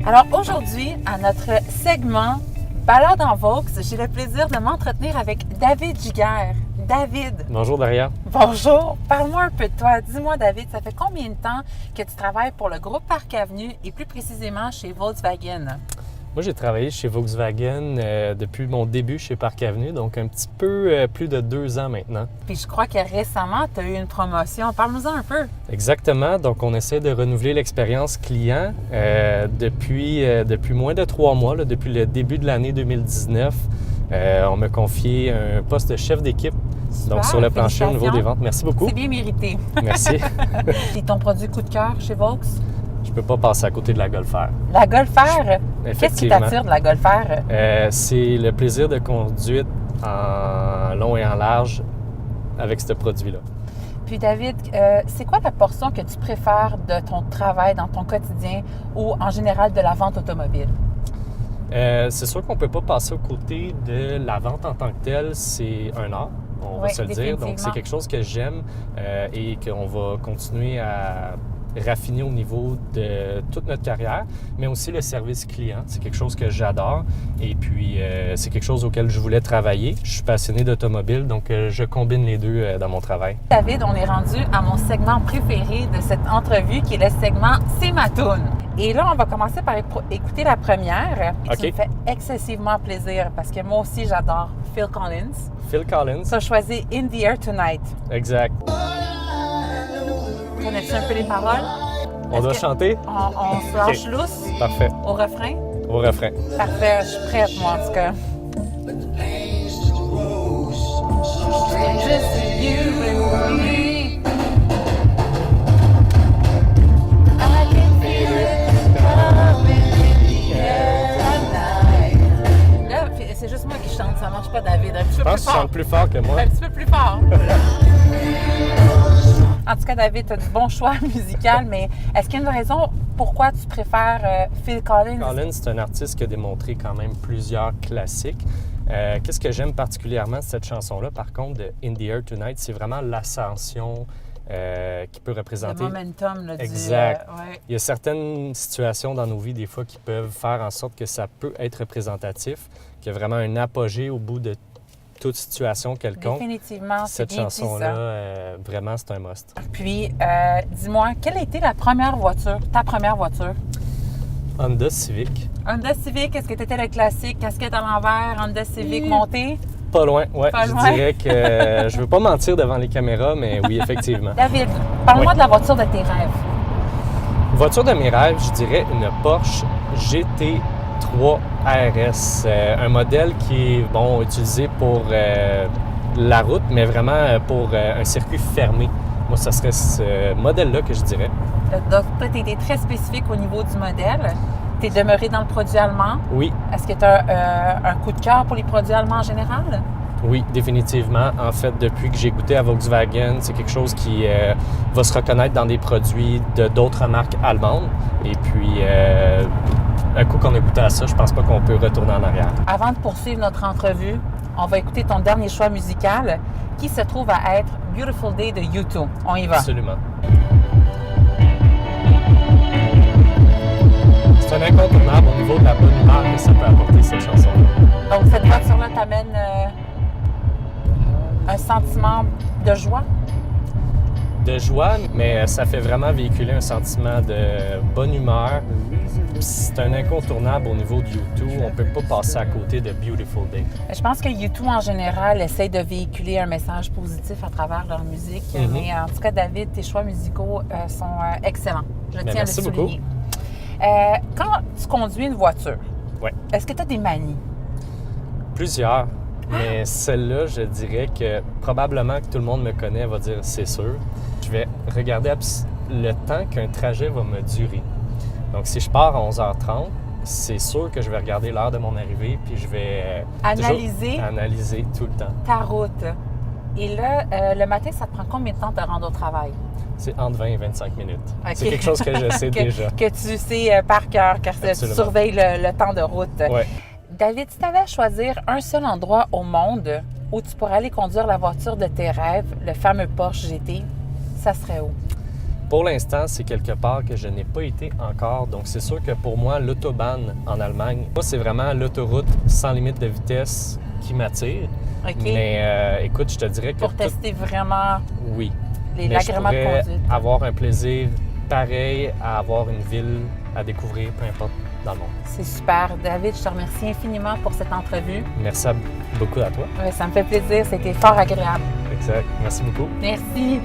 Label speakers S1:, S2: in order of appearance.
S1: Alors aujourd'hui, à notre segment Balade en Vaux, j'ai le plaisir de m'entretenir avec David Giguère. David.
S2: Bonjour Daria.
S1: Bonjour. Parle-moi un peu de toi. Dis-moi David, ça fait combien de temps que tu travailles pour le groupe Parc Avenue et plus précisément chez Volkswagen?
S2: Moi, j'ai travaillé chez Volkswagen depuis mon début chez Parc Avenue, donc un petit peu plus de 2 ans maintenant.
S1: Puis je crois que récemment, tu as eu une promotion. Parle-nous-en un peu.
S2: Exactement. Donc, on essaie de renouveler l'expérience client depuis moins de 3 mois, là, depuis le début de l'année 2019. On m'a confié un poste de chef d'équipe, donc sur le plancher au niveau des ventes. Merci beaucoup.
S1: C'est bien mérité.
S2: Merci.
S1: Et ton produit coup de cœur chez Volks?
S2: Je peux pas passer à côté de la Golf R.
S1: La Golf R? Qu'est-ce qui t'attire de la Golf R?
S2: C'est le plaisir de conduite en long et en large avec ce produit-là.
S1: Puis David, c'est quoi la portion que tu préfères de ton travail dans ton quotidien ou en général de la vente automobile?
S2: C'est sûr qu'on ne peut pas passer aux côtés de la vente en tant que telle. C'est un art, on va se le dire. Donc, c'est quelque chose que j'aime et qu'on va continuer à raffiner au niveau de toute notre carrière, mais aussi le service client. C'est quelque chose que j'adore et puis c'est quelque chose auquel je voulais travailler. Je suis passionné d'automobile, donc je combine les deux dans mon travail.
S1: David, on est rendu à mon segment préféré de cette entrevue qui est le segment « C'est ma toune ». Et là, on va commencer par écouter la première. Puis
S2: Okay.
S1: Ça me fait excessivement plaisir parce que moi aussi, j'adore Phil Collins.
S2: Phil Collins.
S1: Tu as choisi « In the Air Tonight ».
S2: Exact.
S1: Connais-tu un peu les paroles?
S2: On doit chanter?
S1: On se lâche lousse
S2: Parfait.
S1: au refrain?
S2: Au refrain.
S1: Parfait, je suis prête, moi, en tout cas. Just you and me. I can feel it coming in the air tonight. Là, c'est juste moi qui chante, ça marche pas, David. Un petit
S2: Je
S1: peu
S2: pense
S1: plus
S2: que tu
S1: fort.
S2: chantes plus fort que moi.
S1: Un petit peu plus fort. En tout cas, David, tu as du bon choix musical, mais est-ce qu'il y a une raison pourquoi tu préfères Phil Collins?
S2: Collins, c'est un artiste qui a démontré quand même plusieurs classiques. Qu'est-ce que j'aime particulièrement de cette chanson-là, par contre, de In the Air Tonight, c'est vraiment l'ascension qui peut représenter.
S1: Le momentum, là,
S2: Exact.
S1: ouais.
S2: Il y a certaines situations dans nos vies, des fois, qui peuvent faire en sorte que ça peut être représentatif, qu'il y a vraiment un apogée au bout de toute situation quelconque.
S1: Définitivement, c'est
S2: Cette
S1: bien dit, ça.
S2: chanson-là, vraiment, c'est un must.
S1: Puis, dis-moi, quelle a été ta première voiture?
S2: Honda Civic.
S1: Honda Civic, est-ce que tu étais le classique, casquette à l'envers, Honda Civic montée?
S2: Pas loin, oui.
S1: Pas
S2: Je
S1: loin.
S2: dirais que je veux pas mentir devant les caméras, mais oui, effectivement.
S1: David, parle-moi
S2: Oui.
S1: de la voiture de tes rêves.
S2: Voiture de mes rêves, je dirais une Porsche GT3 RS. Un modèle qui est utilisé pour la route, mais vraiment pour un circuit fermé. Moi, ça serait ce modèle-là que je dirais.
S1: Donc, toi, tu étais très spécifique au niveau du modèle. Tu es demeuré dans le produit allemand.
S2: Oui,
S1: Est-ce que tu as un coup de cœur pour les produits allemands en général?
S2: oui, définitivement. En fait, depuis que j'ai goûté à Volkswagen, c'est quelque chose qui va se reconnaître dans des produits de d'autres marques allemandes. Et puis, un coup qu'on a goûté à ça, je pense pas qu'on peut retourner en arrière.
S1: Avant de poursuivre notre entrevue, on va écouter ton dernier choix musical qui se trouve à être Beautiful Day de U2. On y va.
S2: Absolument. C'est un incontournable au niveau de la bonne humeur que ça peut apporter, cette chanson-là.
S1: Donc, cette voiture-là t'amène un sentiment de joie?
S2: De joie, mais ça fait vraiment véhiculer un sentiment de bonne humeur. C'est un incontournable au niveau de U2. On ne peut pas passer à côté de Beautiful Day.
S1: Je pense que U2, en général, essaye de véhiculer un message positif à travers leur musique.
S2: Mm-hmm.
S1: Mais en tout cas, David, tes choix musicaux sont excellents. Je tiens à le
S2: merci
S1: souligner. Quand tu conduis une voiture,
S2: Ouais.
S1: est-ce que tu as des manies?
S2: Plusieurs, mais celle-là, je dirais que probablement que tout le monde me connaît, va dire c'est sûr. Je vais regarder le temps qu'un trajet va me durer. Donc, si je pars à 11h30, c'est sûr que je vais regarder l'heure de mon arrivée, puis je vais analyser tout le temps.
S1: Ta route. Et là, le matin, ça te prend combien de temps de te rendre au travail?
S2: C'est entre 20 et 25 minutes.
S1: Okay.
S2: C'est quelque chose que je sais déjà.
S1: Que tu sais par cœur, car tu surveilles le temps de route.
S2: Ouais.
S1: David, si tu avais à choisir un seul endroit au monde où tu pourrais aller conduire la voiture de tes rêves, le fameux Porsche GT, ça serait où?
S2: Pour l'instant, c'est quelque part que je n'ai pas été encore. Donc, c'est sûr que pour moi, l'autobahn en Allemagne, moi, c'est vraiment l'autoroute sans limite de vitesse qui m'attire.
S1: OK.
S2: Mais écoute, je te dirais que...
S1: Pour tester vraiment
S2: oui.
S1: l'agrément de conduite.
S2: Avoir un plaisir pareil à avoir une ville à découvrir, peu importe dans le monde.
S1: C'est super. David, je te remercie infiniment pour cette entrevue.
S2: Merci beaucoup à toi.
S1: Oui, ça me fait plaisir. C'était fort agréable.
S2: Exact. Merci beaucoup.
S1: Merci.